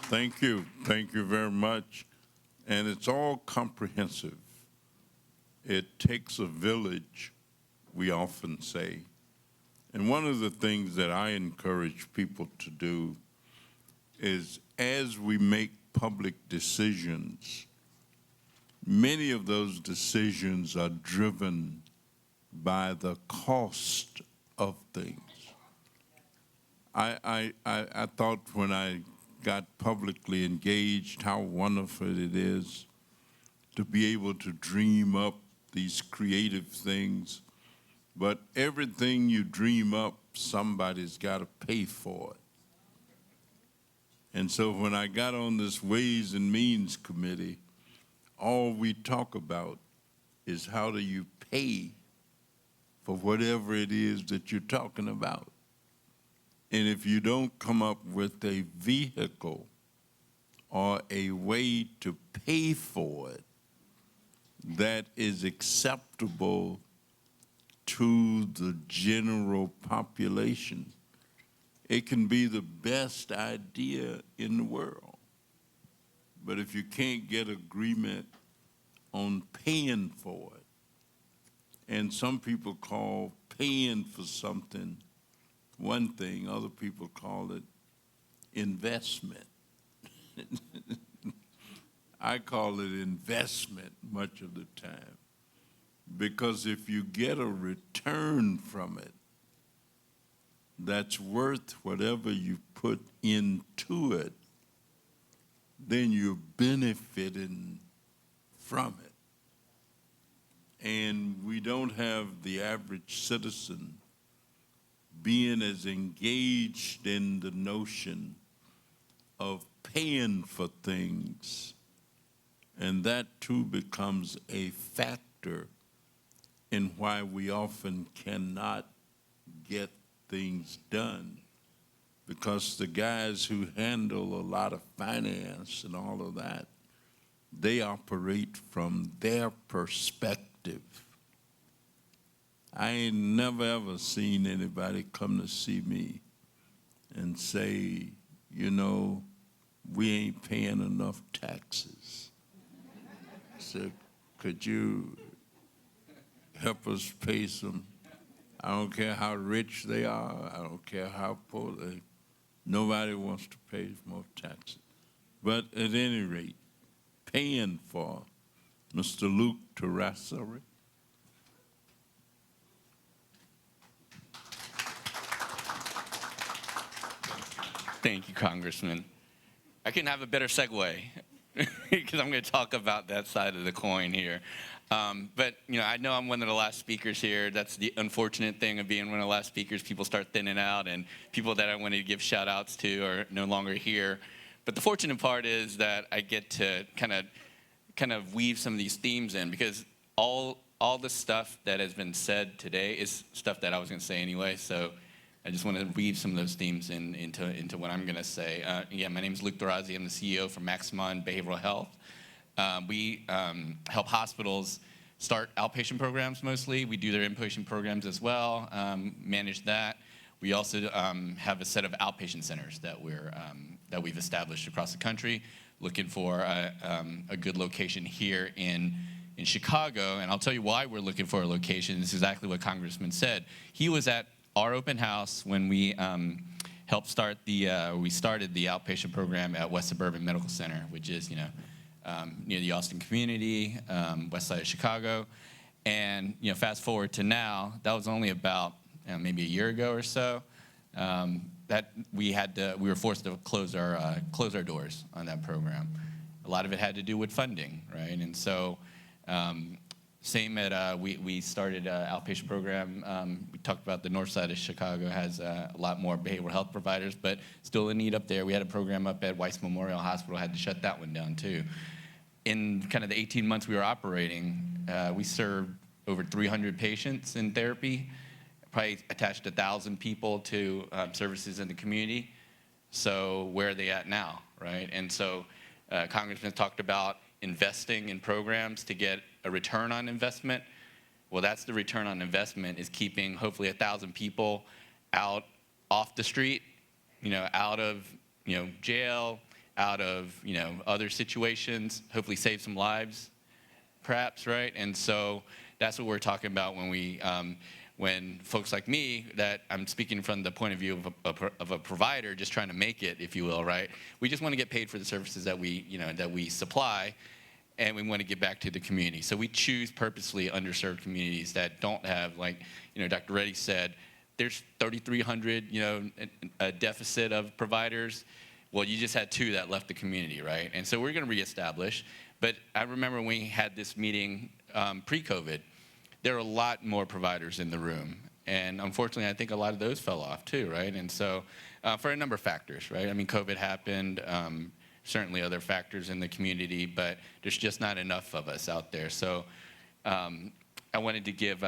Thank you. Thank you very much. And it's all comprehensive. It takes a village, we often say. And one of the things that I encourage people to do is as we make public decisions, many of those decisions are driven by the cost of things. I thought when I got publicly engaged how wonderful it is to be able to dream up these creative things, but everything you dream up, somebody's got to pay for it. And so when I got on this Ways and Means Committee, all we talk about is how do you pay for whatever it is that you're talking about. And if you don't come up with a vehicle or a way to pay for it that is acceptable to the general population, it can be the best idea in the world. But if you can't get agreement on paying for it, and some people call paying for something one thing, other people call it investment. I call it investment much of the time, because if you get a return from it that's worth whatever you put into it, then you're benefiting from it. And we don't have the average citizen being as engaged in the notion of paying for things, and that too becomes a factor in why we often cannot get things done, because the guys who handle a lot of finance and all of that, they operate from their perspective. I ain't never ever seen anybody come to see me and say, you know, we ain't paying enough taxes. So could you help us pay some? I don't care how rich they are. I don't care how poor they. Nobody wants to pay more taxes. But at any rate, paying for Mr. Luke Terrassari. Thank you, Congressman. I couldn't have a better segue because I'm going to talk about that side of the coin here. But you know, I know I'm one of the last speakers here. That's the unfortunate thing of being one of the last speakers. People start thinning out, and people that I wanted to give shout outs to are no longer here. But the fortunate part is that I get to kind of weave some of these themes in, because all the stuff that has been said today is stuff that I was going to say anyway. So I just want to weave some of those themes into what I'm going to say. Yeah, my name is Luke Terrassari. I'm the CEO for Maximon Behavioral Health. We help hospitals start outpatient programs mostly. We do their inpatient programs as well, manage that. We also have a set of outpatient centers that we've established across the country, looking for a good location here in Chicago. And I'll tell you why we're looking for a location. This is exactly what Congressman said. He was at our open house when we helped start we started the outpatient program at West Suburban Medical Center, which is, you know, near the Austin community, west side of Chicago. And, you know, fast forward to now, that was only about maybe a year ago or so, that we were forced to close our doors on that program. A lot of it had to do with funding, right? And so same at, we started an outpatient program. We talked about the north side of Chicago has a lot more behavioral health providers, but still in need up there. We had a program up at Weiss Memorial Hospital, had to shut that one down too. In kind of the 18 months we were operating, we served over 300 patients in therapy, probably attached 1,000 people to services in the community. So where are they at now, right? And so Congressman talked about investing in programs to get a return on investment. Well, that's the return on investment, is keeping hopefully 1,000 people out off the street, you know, out of, you know, jail, out of, other situations, hopefully save some lives, perhaps, right? And so that's what we're talking about when folks like me, that I'm speaking from the point of view of a provider just trying to make it, if you will, right? We just want to get paid for the services that we supply, and we want to give back to the community. So we choose purposely underserved communities that don't have, like, Dr. Reddy said, there's 3,300, a deficit of providers. Well, you just had 2 that left the community, right? And so we're going to reestablish. But I remember when we had this meeting pre-COVID, there were a lot more providers in the room. And unfortunately, I think a lot of those fell off too, right? And so for a number of factors, right? I mean, COVID happened, certainly other factors in the community, but there's just not enough of us out there. So I wanted to give,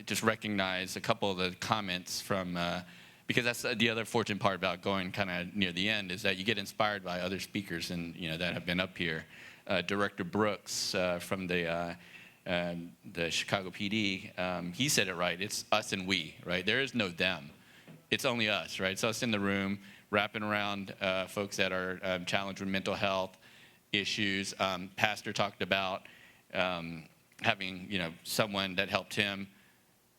just recognize a couple of the comments from, because that's the other fortunate part about going kind of near the end, is that you get inspired by other speakers and that have been up here. Director Brooks from the Chicago PD, he said it right. It's us and we, right? There is no them. It's only us, right? It's us in the room wrapping around folks that are challenged with mental health issues. Pastor talked about having, someone that helped him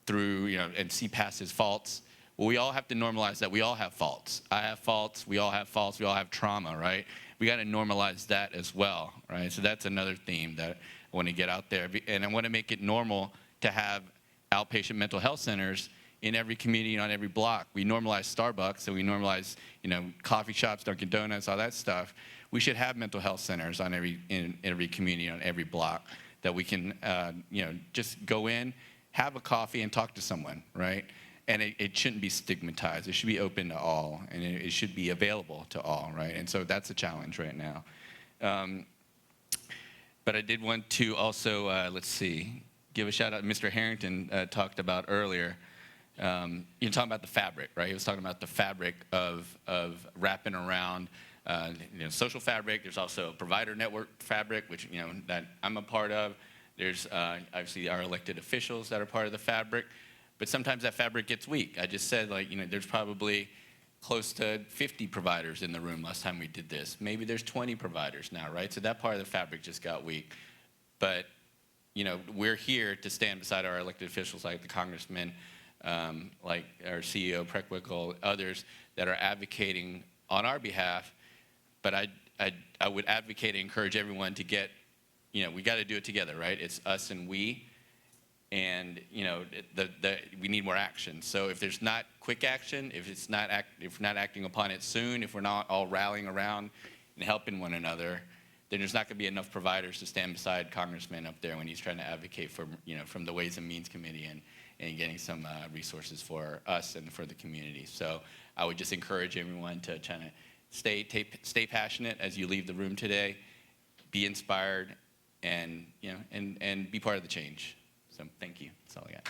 through, and see past his faults. Well, we all have to normalize that we all have faults. I have faults. We all have faults. We all have trauma, right? We got to normalize that as well, right? So that's another theme that I want to get out there. And I want to make it normal to have outpatient mental health centers in every community, on every block. We normalize Starbucks, and we normalize, coffee shops, Dunkin' Donuts, all that stuff. We should have mental health centers in every community, on every block, that we can, just go in, have a coffee, and talk to someone, right? And it shouldn't be stigmatized. It should be open to all, and it should be available to all, right? And so that's a challenge right now. But I did want to also, give a shout out. Mr. Harrington talked about earlier. You're talking about the fabric, right? He was talking about the fabric of wrapping around, social fabric. There's also a provider network fabric, which that I'm a part of. There's obviously our elected officials that are part of the fabric. But sometimes that fabric gets weak. I just said, there's probably close to 50 providers in the room last time we did this. Maybe there's 20 providers now, right? So that part of the fabric just got weak. But, we're here to stand beside our elected officials, like the Congressman, like our CEO, Preckwinkle, others that are advocating on our behalf. But I would advocate and encourage everyone to get, we got to do it together, right? It's us and we. And we need more action. So if there's not quick action, if we're not acting upon it soon, if we're not all rallying around and helping one another, then there's not going to be enough providers to stand beside Congressman up there when he's trying to advocate for, from the Ways and Means Committee and getting some resources for us and for the community. So I would just encourage everyone to try to stay passionate as you leave the room today, be inspired, and and be part of the change. So thank you. That's all I got.